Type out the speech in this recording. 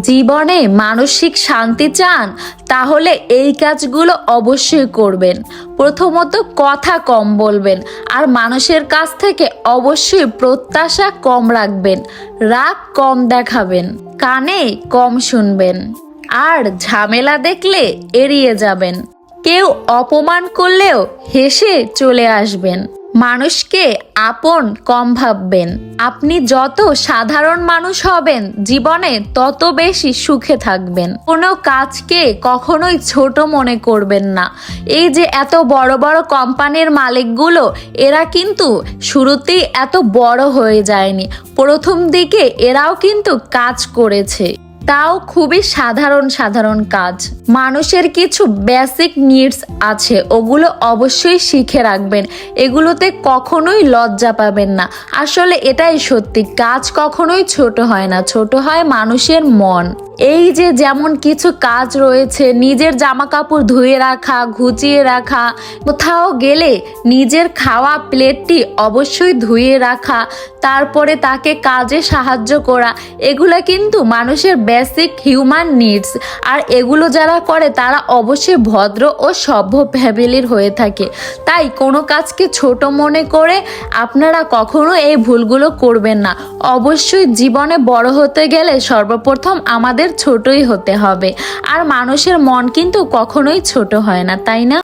জীবনে মানসিক শান্তি চান, তাহলে এই কাজগুলো অবশ্যই করবেন। প্রথমত, কথা কম বলবেন আর মানুষের কাছ থেকে অবশ্যই প্রত্যাশা কম রাখবেন। রাগ কম দেখাবেন, কানে কম শুনবেন আর ঝামেলা দেখলে এড়িয়ে যাবেন। কেউ অপমান করলেও হেসে চলে আসবেন। মানুষকে আপন কম ভাববেন। আপনি যত সাধারণ মানুষ হবেন জীবনে তত বেশি সুখে থাকবেন। কোনো কাজকে কখনোই ছোট মনে করবেন না। এই যে এত বড় বড় কোম্পানির মালিকগুলো, এরা কিন্তু শুরুতেই এত বড় হয়ে যায়নি। প্রথম দিকে এরাও কিন্তু কাজ করেছে, তাও খুবই সাধারণ সাধারণ কাজ। মানুষের কিছু বেসিক নিডস আছে, ওগুলো অবশ্যই শিখে রাখবেন। এগুলোতে কখনোই লজ্জা পাবেন না। আসলে এটাই সত্যি, কাজ কখনোই ছোট হয় না, ছোট হয় মানুষের মন। এই যে যেমন কিছু কাজ রয়েছে, নিজের জামা কাপড় ধুয়ে রাখা, গুছিয়ে রাখা, কোথাও গেলে নিজের খাওয়া প্লেটটি অবশ্যই ধুয়ে রাখা, তারপরে তাকে কাজে সাহায্য করা, এগুলো কিন্তু মানুষের বেসিক হিউম্যান নিডস। আর এগুলো যারা করে তারা অবশ্যই ভদ্র ও সভ্য ফ্যামিলির হয়ে থাকে। তাই কোনো কাজকে ছোট মনে করে আপনারা কখনো এই ভুলগুলো করবেন না। অবশ্যই জীবনে বড় হতে গেলে সর্বপ্রথম আমাদের ছোটই হতে হবে। আর মানুষের মন কিন্তু কখনোই ছোট হয় না, তাই না?